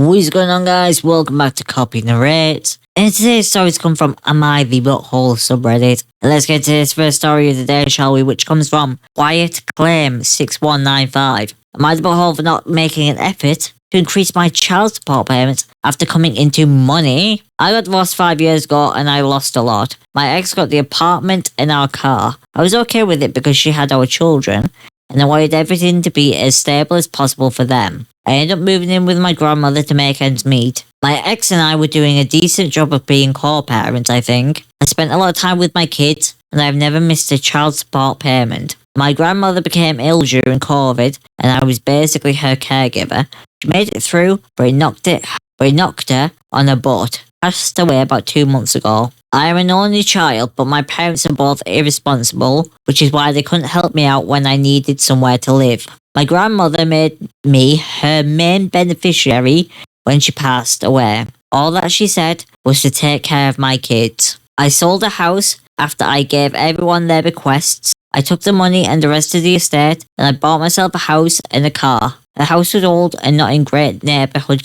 What is going on, guys? Welcome back to Copy Narrate. And today's stories come from Am I the Butthole subreddit. And let's get to this first story of the day, shall we? Which comes from Quiet Claim 6195. Am I the butthole for not making an effort to increase my child support payments after coming into money? I got divorced 5 years ago and I lost a lot. My ex got the apartment and our car. I was okay with it because she had our children, and I wanted everything to be as stable as possible for them. I ended up moving in with my grandmother to make ends meet. My ex and I were doing a decent job of being co-parents, I think. I spent a lot of time with my kids, and I've never missed a child support payment. My grandmother became ill during COVID, and I was basically her caregiver. She made it through, but it knocked her on her butt. Passed away about 2 months ago. I am an only child, but my parents are both irresponsible, which is why they couldn't help me out when I needed somewhere to live. My grandmother made me her main beneficiary when she passed away. All that she said was to take care of my kids. I sold a house after I gave everyone their bequests. I took the money and the rest of the estate, and I bought myself a house and a car. The house was old and not in a great neighborhood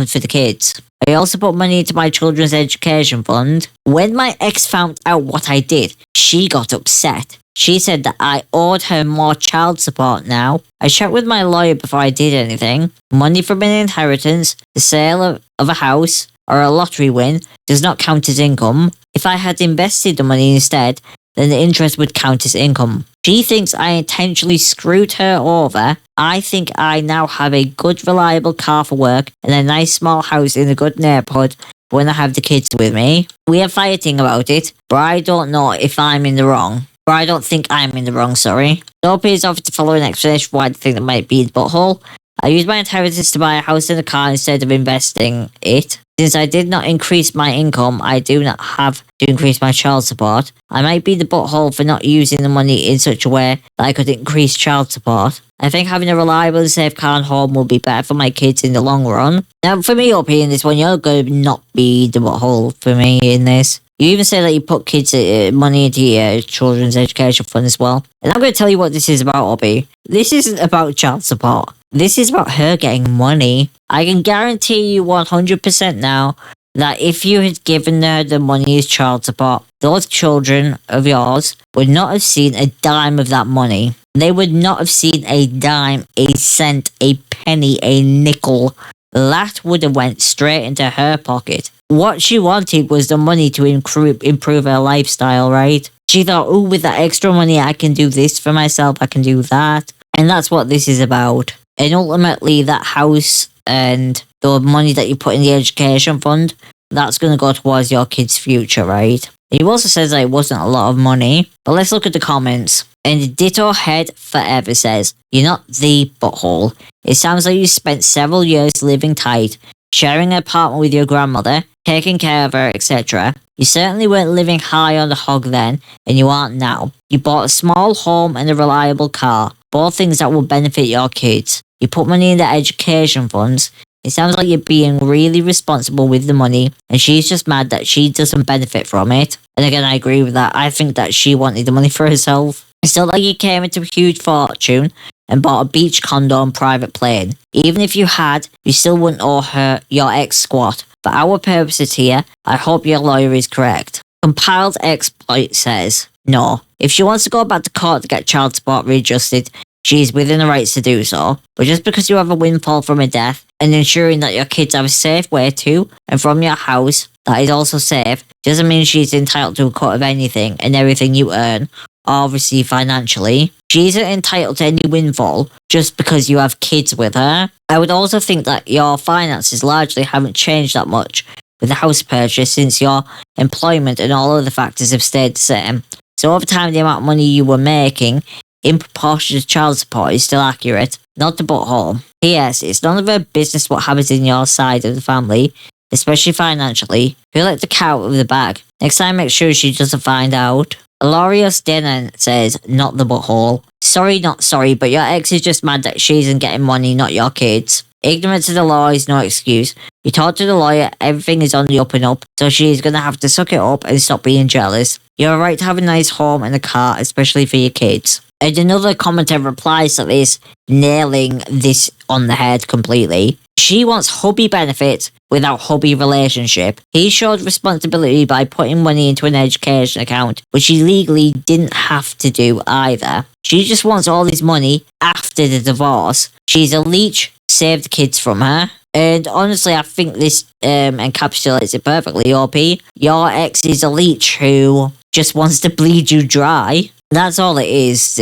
for the kids. I also put money into my children's education fund. When my ex found out what I did, she got upset. She said that I owed her more child support now. I checked with my lawyer before I did anything. Money from an inheritance, the sale of a house, or a lottery win does not count as income. If I had invested the money instead, then the interest would count as income. She thinks I intentionally screwed her over. I think I now have a good, reliable car for work and a nice small house in a good neighborhood when I have the kids with me. We are fighting about it, but I don't know if I'm in the wrong. Or I don't think I'm in the wrong, sorry. So please offer to follow an explanation for why I think that might be the butthole. I used my inheritance to buy a house and a car instead of investing it. Since I did not increase my income, I do not have to increase my child support. I might be the butthole for not using the money in such a way that I could increase child support. I think having a reliable and safe car and home will be better for my kids in the long run. Now, for me up here in this one, you're going to not be the butthole for me in this. You even say that you put kids' money into your children's education fund as well. And I'm going to tell you what this is about, Obi. This isn't about child support. This is about her getting money. I can guarantee you 100% now that if you had given her the money as child support, those children of yours would not have seen a dime of that money. They would not have seen a dime, a cent, a penny, a nickel. That would have went straight into her pocket. What she wanted was the money to improve her lifestyle, right? She thought, oh, with that extra money, I can do this for myself, I can do that. And that's what this is about. And ultimately, that house and the money that you put in the education fund, that's going to go towards your kid's future, right? He also says that it wasn't a lot of money. But let's look at the comments. And Ditto Head Forever says, you're not the butthole. It sounds like you spent several years living tight, sharing an apartment with your grandmother, taking care of her, etc. You certainly weren't living high on the hog then, and you aren't now. You bought a small home and a reliable car, both things that will benefit your kids. You put money in the education funds. It sounds like you're being really responsible with the money, and she's just mad that she doesn't benefit from it. And again, I agree with that. I think that she wanted the money for herself. It's not like you came into a huge fortune and bought a beach condo and private plane. Even if you had, you still wouldn't owe her your ex squat. For our purposes here, I hope your lawyer is correct. Compiled Exploit says, no. If she wants to go back to court to get child support readjusted, she is within the rights to do so. But just because you have a windfall from a death and ensuring that your kids have a safe way to and from your house that is also safe, doesn't mean she's entitled to a cut of anything and everything you earn or receive financially. She isn't entitled to any windfall just because you have kids with her. I would also think that your finances largely haven't changed that much with the house purchase since your employment and all other factors have stayed the same. So over time, the amount of money you were making in proportion to child support is still accurate, not the butthole. P.S. It's none of her business what happens in your side of the family, especially financially. Feel like the cat out of the bag. Next time, make sure she doesn't find out. Alorius Denon says, not the butthole. Sorry, not sorry, but your ex is just mad that she isn't getting money, not your kids. Ignorance of the law is no excuse. You talk to the lawyer, everything is on the up and up, so she's gonna have to suck it up and stop being jealous. You're right to have a nice home and a car, especially for your kids. And another commenter replies to this, nailing this on the head completely. She wants hubby benefits without hubby relationship. He showed responsibility by putting money into an education account, which she legally didn't have to do either. She just wants all this money after the divorce. She's a leech, save the kids from her. And honestly, I think this encapsulates it perfectly, OP. Your ex is a leech who just wants to bleed you dry. That's all it is.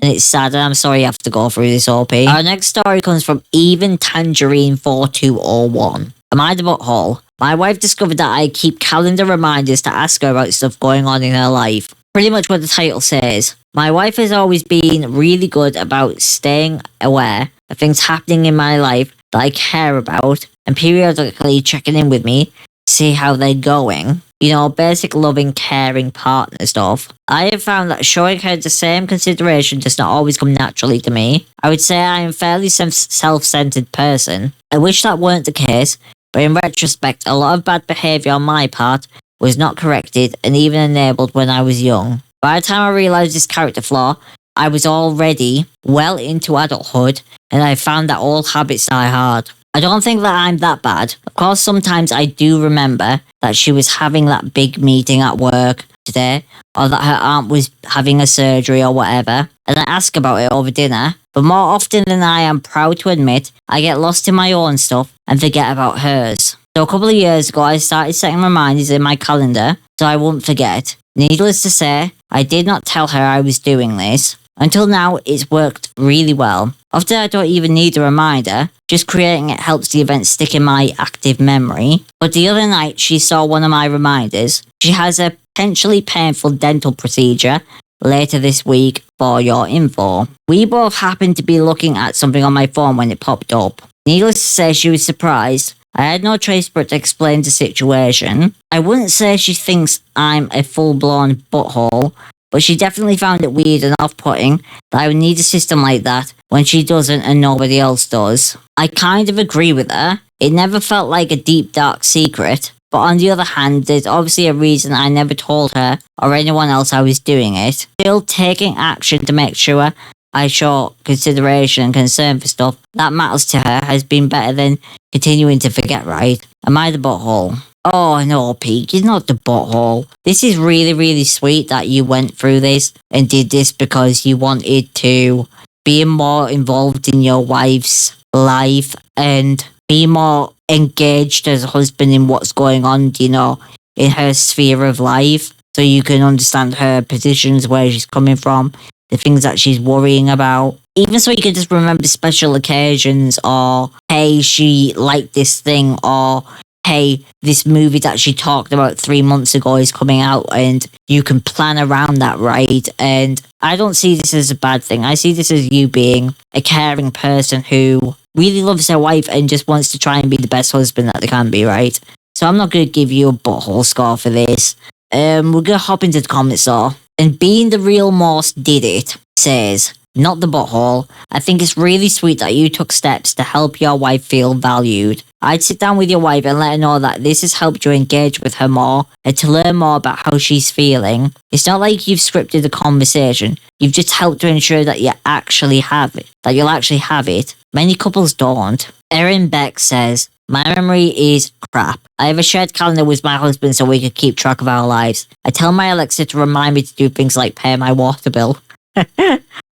And it's sad, and I'm sorry you have to go through this, OP. Our next story comes from Even Tangerine 4201. Am I the butthole? My wife discovered that I keep calendar reminders to ask her about stuff going on in her life. Pretty much what the title says. My wife has always been really good about staying aware of things happening in my life that I care about and periodically checking in with me to see how they're going. You know, basic loving, caring partner stuff. I have found that showing her the same consideration does not always come naturally to me. I would say I am a fairly self-centered person. I wish that weren't the case, but in retrospect, a lot of bad behaviour on my part was not corrected and even enabled when I was young. By the time I realised this character flaw, I was already well into adulthood, and I found that all habits die hard. I don't think that I'm that bad. Of course, sometimes I do remember that she was having that big meeting at work today, or that her aunt was having a surgery or whatever, and I ask about it over dinner. But more often than I am proud to admit, I get lost in my own stuff and forget about hers. So a couple of years ago, I started setting reminders in my calendar so I wouldn't forget. Needless to say, I did not tell her I was doing this. Until now, it's worked really well. Often I don't even need a reminder, just creating it helps the event stick in my active memory. But the other night, she saw one of my reminders. She has a potentially painful dental procedure later this week for your info. We both happened to be looking at something on my phone when it popped up. Needless to say, she was surprised. I had no choice but to explain the situation. I wouldn't say she thinks I'm a full-blown butthole, but she definitely found it weird and off-putting that I would need a system like that when she doesn't and nobody else does. I kind of agree with her. It never felt like a deep, dark secret. But on the other hand, there's obviously a reason I never told her or anyone else I was doing it. Still, taking action to make sure I show consideration and concern for stuff that matters to her has been better than continuing to forget, right? Am I the butthole? Oh no, Pete, you're not the butthole. This is really, really sweet that you went through this and did this because you wanted to be more involved in your wife's life and be more engaged as a husband in what's going on, you know, in her sphere of life. So you can understand her positions, where she's coming from, the things that she's worrying about. Even so you can just remember special occasions, or, hey, she liked this thing, or, hey, this movie that she talked about 3 months ago is coming out, and you can plan around that, right? And I don't see this as a bad thing. I see this as you being a caring person who really loves their wife and just wants to try and be the best husband that they can be, right? So I'm not going to give you a butthole score for this. We're going to hop into the comments though. And Being the Real Morse Did It says, not the butthole. I think it's really sweet that you took steps to help your wife feel valued. I'd sit down with your wife and let her know that this has helped you engage with her more and to learn more about how she's feeling. It's not like you've scripted the conversation. You've just helped to ensure that you actually have it, that you'll actually have it. Many couples don't. Erin Beck says, my memory is crap. I have a shared calendar with my husband so we can keep track of our lives. I tell my Alexa to remind me to do things like pay my water bill.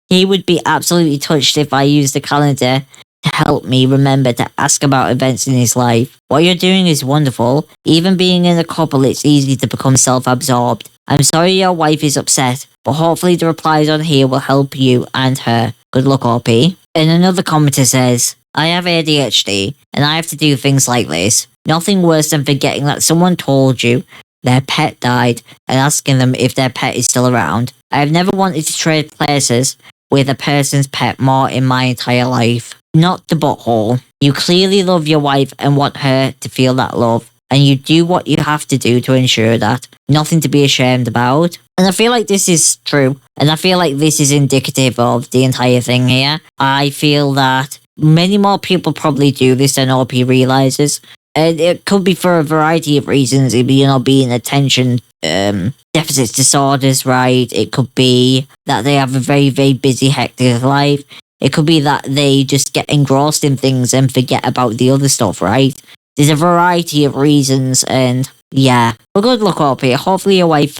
He would be absolutely touched if I used the calendar to help me remember to ask about events in his life. What you're doing is wonderful. Even being in a couple, it's easy to become self-absorbed. I'm sorry your wife is upset, but hopefully the replies on here will help you and her. Good luck, OP. And another commenter says, I have ADHD, and I have to do things like this. Nothing worse than forgetting that someone told you their pet died and asking them if their pet is still around. I have never wanted to trade places with a person's pet more in my entire life. Not the butthole. You clearly love your wife and want her to feel that love, and you do what you have to do to ensure that. Nothing to be ashamed about. And I feel like this is true, and I feel like this is indicative of the entire thing here. I feel that many more people probably do this than OP realizes. And it could be for a variety of reasons. It could be, you know, being attention deficit disorders, right? It could be that they have a very, very busy, hectic life. It could be that they just get engrossed in things and forget about the other stuff, right? There's a variety of reasons, and yeah. But good luck, OP. Hopefully your wife,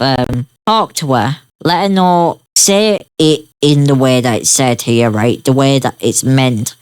talk to her. Let her know, say it in the way that it's said here, right? The way that it's meant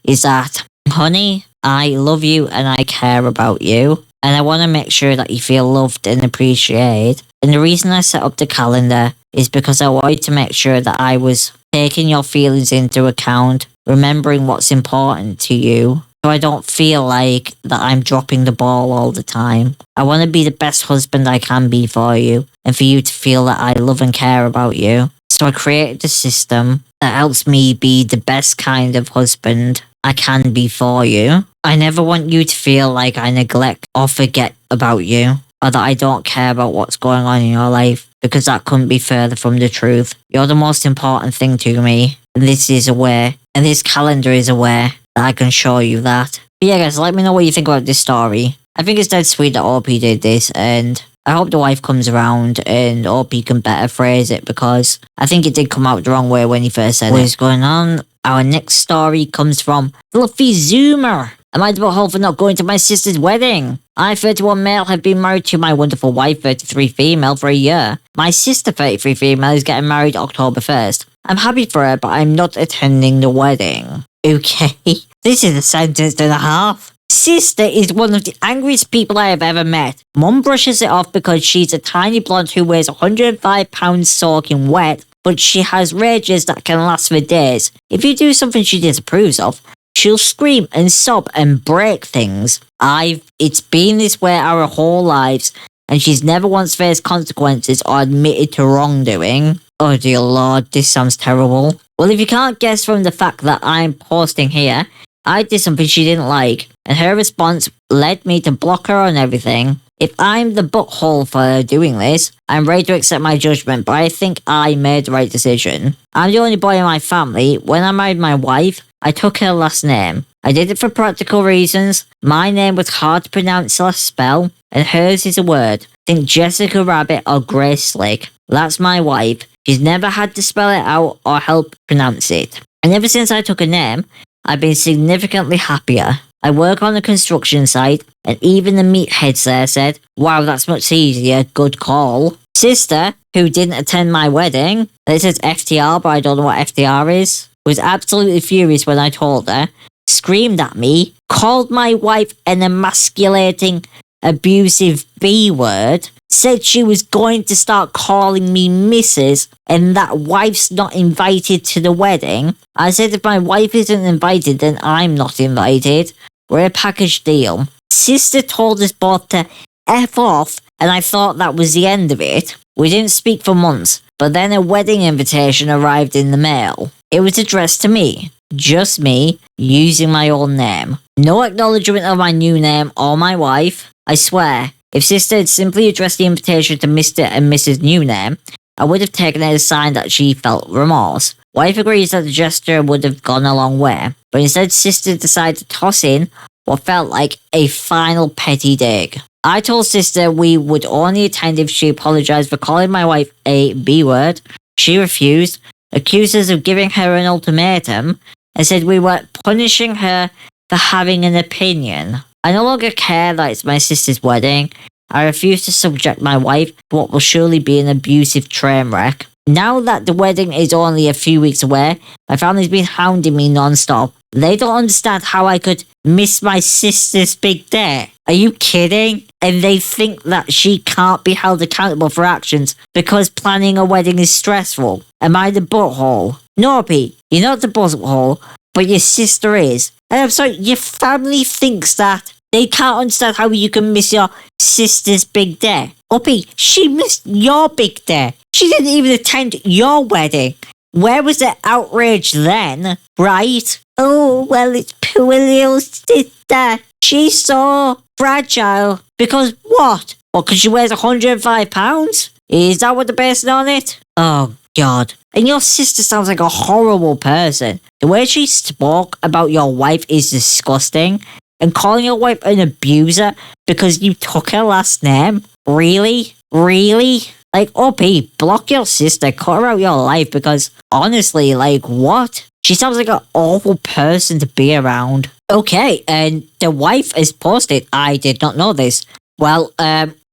is that, honey, I love you and I care about you. And I want to make sure that you feel loved and appreciated. And the reason I set up the calendar is because I wanted to make sure that I was taking your feelings into account, remembering what's important to you, so I don't feel like that I'm dropping the ball all the time. I want to be the best husband I can be for you, and for you to feel that I love and care about you. So I created a system that helps me be the best kind of husband I can be for you. I never want you to feel like I neglect or forget about you, or that I don't care about what's going on in your life, because that couldn't be further from the truth. You're the most important thing to me, and this is a way, and this calendar is a way that I can show you that. But yeah, guys, let me know what you think about this story. I think it's dead sweet that OP did this, and I hope the wife comes around and OP can better phrase it, because I think it did come out the wrong way when he first said it. What is going on? Our next story comes from Fluffy Zoomer. Am I the butthole for not going to my sister's wedding? I, 31 male, have been married to my wonderful wife, 33 female, for a year. My sister, 33 female, is getting married October 1st. I'm happy for her, but I'm not attending the wedding. Okay, this is a sentence and a half. Sister is one of the angriest people I have ever met. Mum brushes it off because she's a tiny blonde who weighs 105 pounds soaking wet, but she has rages that can last for days. If you do something she disapproves of, she'll scream and sob and break things. It's been this way our whole lives, and she's never once faced consequences or admitted to wrongdoing. Oh dear lord, this sounds terrible. Well, if you can't guess from the fact that I'm posting here, I did something she didn't like, and her response led me to block her on everything. If I'm the butthole for doing this, I'm ready to accept my judgment, but I think I made the right decision. I'm the only boy in my family. When I married my wife, I took her last name. I did it for practical reasons. My name was hard to pronounce or spell, and hers is a word. Think Jessica Rabbit or Grace Slick. That's my wife. She's never had to spell it out or help pronounce it. And ever since I took a name, I've been significantly happier. I work on a construction site, and even the meatheads there said, wow, that's much easier, good call. Sister, who didn't attend my wedding, it says FTR, but I don't know what FTR is, was absolutely furious when I told her, screamed at me, called my wife an emasculating, abusive B-word, said she was going to start calling me Mrs. and that wife's not invited to the wedding. I said if my wife isn't invited, then I'm not invited. We're a package deal. Sister told us both to F off, and I thought that was the end of it. We didn't speak for months, but then a wedding invitation arrived in the mail. It was addressed to me. Just me, using my old name. No acknowledgement of my new name or my wife. I swear, if Sister had simply addressed the invitation to Mr. and Mrs. New Name, I would have taken it as a sign that she felt remorse. Wife agrees that the gesture would have gone a long way, but instead Sister decided to toss in what felt like a final petty dig. I told Sister we would only attend if she apologised for calling my wife a B-word. She refused, accused us of giving her an ultimatum, and said we were punishing her for having an opinion. I no longer care that it's my sister's wedding. I refuse to subject my wife to what will surely be an abusive train wreck. Now that the wedding is only a few weeks away, my family's been hounding me non-stop. They don't understand how I could miss my sister's big day. Are you kidding? And they think that she can't be held accountable for actions because planning a wedding is stressful. Am I the butthole? No, Pete, you're not the butthole, but your sister is. And I'm sorry, your family thinks that. They can't understand how you can miss your sister's big day. Uppy, she missed your big day. She didn't even attend your wedding. Where was the outrage then, right? Oh, well, it's poor little sister. She's so fragile. Because what? Well, because she weighs 105 pounds? Is that what they're basing on it? Oh, God. And your sister sounds like a horrible person. The way she spoke about your wife is disgusting. And calling your wife an abuser because you took her last name? Really? Really? Like, OP, block your sister, cut her out your life because, honestly, like, what? She sounds like an awful person to be around. Okay, and the wife is posted. I did not know this. Well,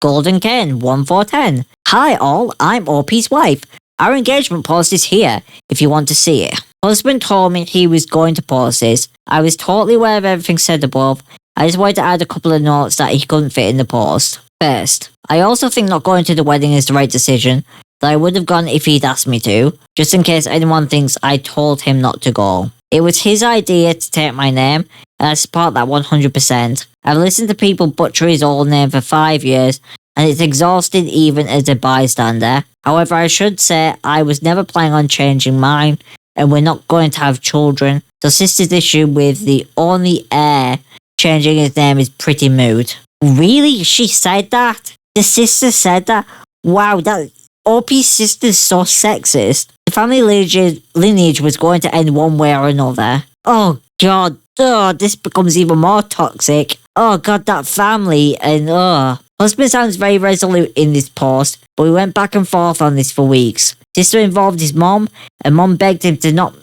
Golden Ken 1410. Hi all, I'm OP's wife. Our engagement post is here if you want to see it. Husband told me he was going to post this. I was totally aware of everything said above. I just wanted to add a couple of notes that he couldn't fit in the post. First, I also think not going to the wedding is the right decision, that I would have gone if he'd asked me to, just in case anyone thinks I told him not to go. It was his idea to take my name, and I support that 100%. I've listened to people butcher his old name for 5 years, and it's exhausting even as a bystander. However, I should say I was never planning on changing mine, and we're not going to have children, so sister's issue with the only heir changing his name is pretty moot. Really? She said that? The sister said that? Wow, that OP's sister's so sexist. The family lineage was going to end one way or another. Oh god, this becomes even more toxic. Oh god, that family, and Husband sounds very resolute in this post, but we went back and forth on this for weeks. Sister involved his mom, and mom begged him not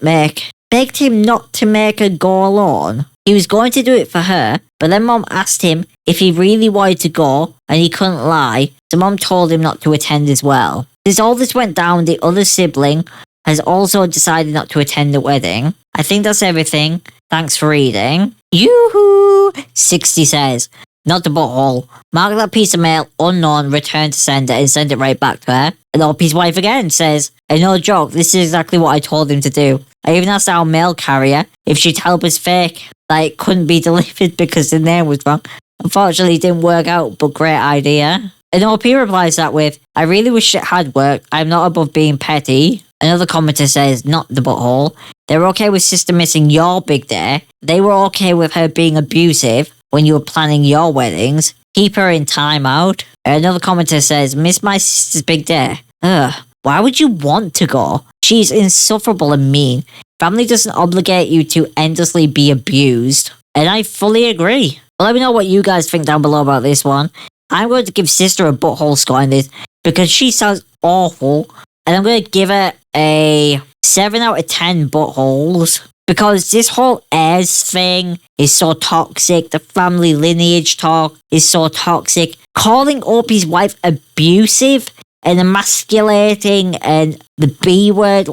to make her go alone. He was going to do it for her, but then mom asked him if he really wanted to go, and he couldn't lie, so mom told him not to attend as well. Since all this went down, the other sibling has also decided not to attend the wedding. I think that's everything. Thanks for reading. Yoo-hoo! 60 says, not the butthole. Mark that piece of mail unknown, return to sender, and send it right back to her. And OP's wife again says, and no joke, this is exactly what I told him to do. I even asked our mail carrier if she'd help us fake that it couldn't be delivered because the name was wrong. Unfortunately, it didn't work out, but great idea. And OP replies that with, I really wish it had worked. I'm not above being petty. Another commenter says, not the butthole. They were okay with sister missing your big day. They were okay with her being abusive when you were planning your weddings. Keep her in timeout. Another commenter says, miss my sister's big day. Ugh, why would you want to go? She's insufferable and mean. Family doesn't obligate you to endlessly be abused. And I fully agree. Well, let me know what you guys think down below about this one. I'm going to give sister a butthole score in this because she sounds awful. And I'm going to give her a 7 out of 10 buttholes. Because this whole heirs thing is so toxic. The family lineage talk is so toxic. Calling OP's wife abusive and emasculating and the B word,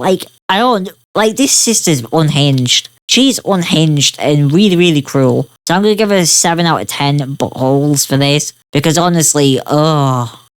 this sister's unhinged. She's unhinged and really, really cruel. So I'm going to give her a 7 out of 10 buttholes for this. Because honestly,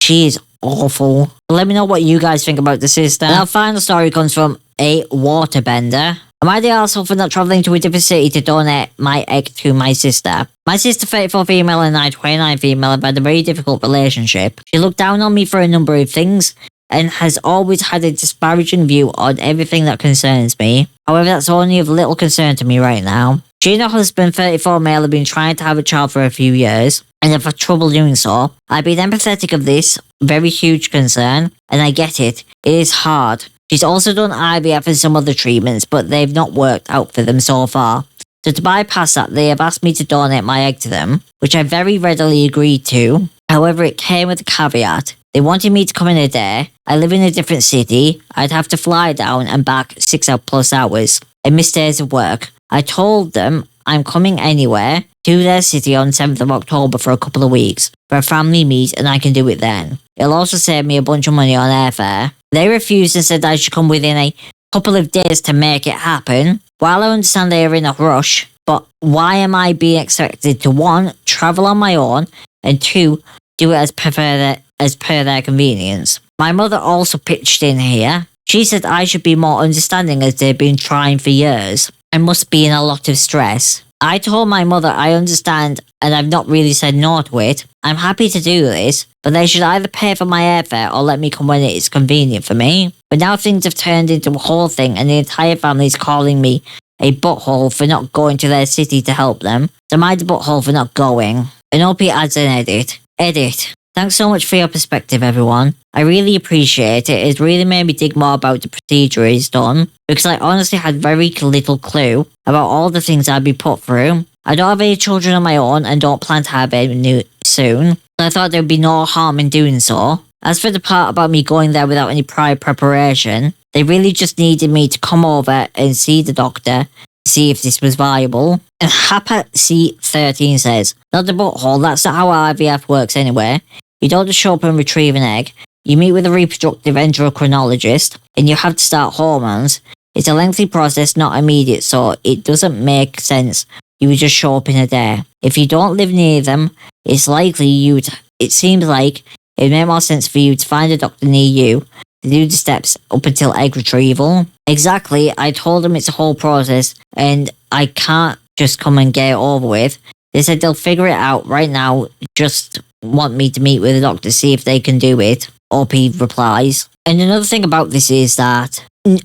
she is awful. Let me know what you guys think about the sister. And our final story comes from a waterbender. Am I the arsehole for not travelling to a different city to donate my egg to my sister? My sister, 34 female, and I, 29 female, have had a very difficult relationship. She looked down on me for a number of things and has always had a disparaging view on everything that concerns me. However, that's only of little concern to me right now. She and her husband, 34 male, have been trying to have a child for a few years and have had trouble doing so. I've been empathetic of this very huge concern, and I get it. It is hard. She's also done IVF and some other treatments, but they've not worked out for them so far. So to bypass that, they have asked me to donate my egg to them, which I very readily agreed to. However, it came with a caveat. They wanted me to come in a day. I live in a different city. I'd have to fly down and back 6+ hours. I miss days of work. I told them I'm coming anywhere to their city on 7th of October for a couple of weeks for a family meet, and I can do it then. It'll also save me a bunch of money on airfare. They refused and said I should come within a couple of days to make it happen. While I understand they are in a rush, but why am I being expected to 1, travel on my own, and 2, do it as per their convenience? My mother also pitched in here. She said I should be more understanding as they've been trying for years. I must be in a lot of stress. I told my mother I understand and I've not really said no to it. I'm happy to do this, but they should either pay for my airfare or let me come when it is convenient for me. But now things have turned into a whole thing and the entire family is calling me a butthole for not going to their city to help them. So am I the butthole for not going? And OP adds an edit. Edit. Thanks so much for your perspective, everyone. I really appreciate it. It really made me dig more about the procedure he's done, because I honestly had very little clue about all the things I'd be put through. I don't have any children of my own and don't plan to have any soon, so I thought there'd be no harm in doing so. As for the part about me going there without any prior preparation, They really just needed me to come over and see the doctor, see if this was viable. And HAPA C13 says, not the butthole, that's not how IVF works anyway. You don't just show up and retrieve an egg. You meet with a reproductive endocrinologist, and you have to start hormones. It's a lengthy process, not immediate, so it doesn't make sense you would just show up in a day. If you don't live near them, it seems like it would make more sense for you to find a doctor near you to do the steps up until egg retrieval. Exactly, I told them it's a whole process, and I can't just come and get it over with. They said they'll figure it out right now, just want me to meet with a doctor to see if they can do it. OP replies. And another thing about this is that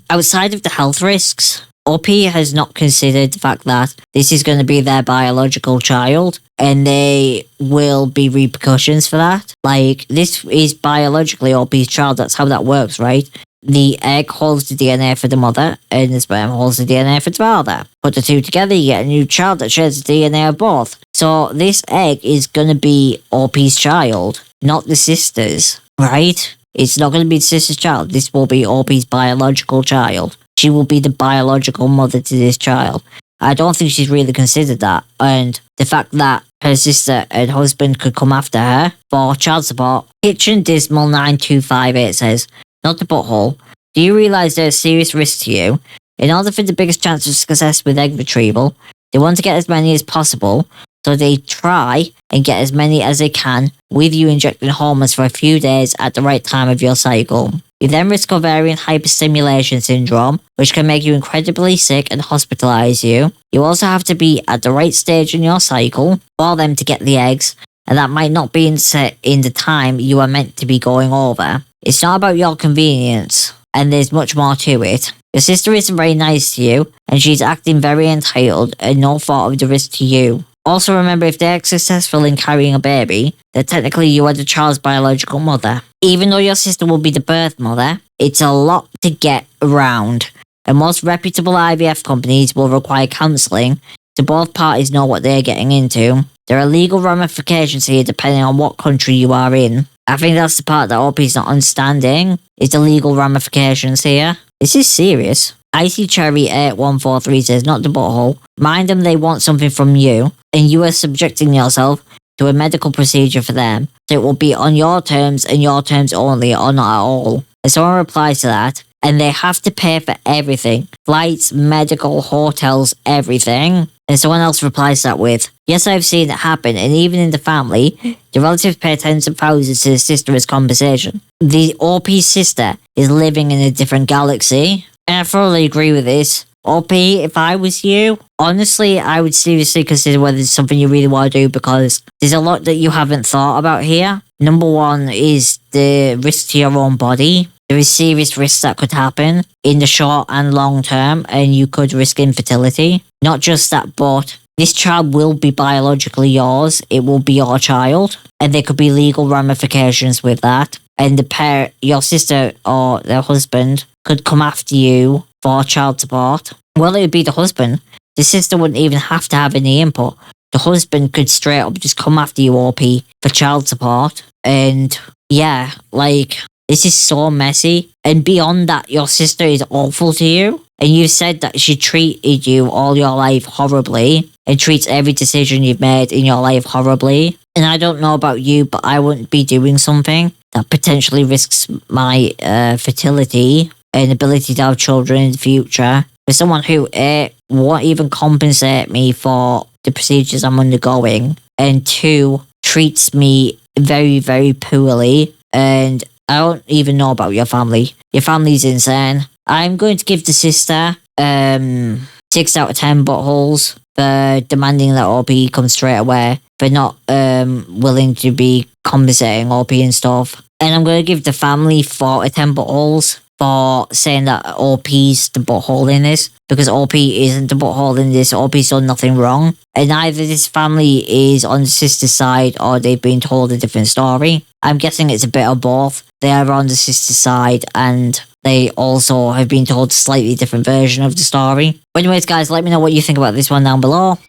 outside of the health risks, OP has not considered the fact that this is going to be their biological child and there will be repercussions for that. Like, this is biologically OP's child, that's how that works, right? The egg holds the DNA for the mother and the sperm holds the DNA for the father. Put the two together, you get a new child that shares the DNA of both. So this egg is going to be OP's child, not the sister's, right? It's not going to be the sister's child. This will be OP's biological child. She will be the biological mother to this child. I don't think she's really considered that. And the fact that her sister and husband could come after her for child support. Kitchen Dismal 9258 says, not the butthole. Do you realise there's serious risk to you? In order for the biggest chance of success with egg retrieval, they want to get as many as possible, so they try and get as many as they can with you injecting hormones for a few days at the right time of your cycle. You then risk ovarian hyperstimulation syndrome, which can make you incredibly sick and hospitalise you. You also have to be at the right stage in your cycle for them to get the eggs, and that might not be in the time you are meant to be going over. It's not about your convenience, and there's much more to it. Your sister isn't very nice to you, and she's acting very entitled and no thought of the risk to you. Also remember, if they're successful in carrying a baby, then technically you are the child's biological mother. Even though your sister will be the birth mother, it's a lot to get around, and most reputable IVF companies will require counselling so both parties know what they're getting into. There are legal ramifications here depending on what country you are in. I think that's the part that OP's not understanding, is the legal ramifications here. This is serious. Icy Cherry 8143 says, not the butthole. Mind them, they want something from you, and you are subjecting yourself to a medical procedure for them, so it will be on your terms and your terms only, or not at all. And someone replies to that, and they have to pay for everything. Flights, medical, hotels, everything. And someone else replies that with, yes, I've seen it happen, and even in the family, the relatives pay tens of thousands to the sister as compensation. The OP's sister is living in a different galaxy. And I thoroughly agree with this. OP, if I was you, honestly, I would seriously consider whether it's something you really want to do, because there's a lot that you haven't thought about here. Number one is the risk to your own body. There is serious risks that could happen in the short and long term, and you could risk infertility. Not just that, but this child will be biologically yours. It will be your child, and there could be legal ramifications with that. And your sister or their husband could come after you for child support. Well, it would be the husband. The sister wouldn't even have to have any input. The husband could straight up just come after you, OP, for child support. And yeah, like, this is so messy. And beyond that, your sister is awful to you. And you've said that she treated you all your life horribly and treats every decision you've made in your life horribly. And I don't know about you, but I wouldn't be doing something that potentially risks my fertility and ability to have children in the future for someone who won't even compensate me for the procedures I'm undergoing, and two, treats me very, very poorly. And I don't even know about your family. Your family's insane. I'm going to give the sister 6 out of 10 buttholes for demanding that OP comes straight away, for not willing to be compensating OP and stuff. And I'm going to give the family 4 out of 10 buttholes for saying that OP's the butthole in this, because OP isn't the butthole in this. OP's done nothing wrong. And either this family is on the sister's side or they've been told a different story. I'm guessing it's a bit of both. They are on the sister's side and they also have been told a slightly different version of the story. But anyways, guys, let me know what you think about this one down below.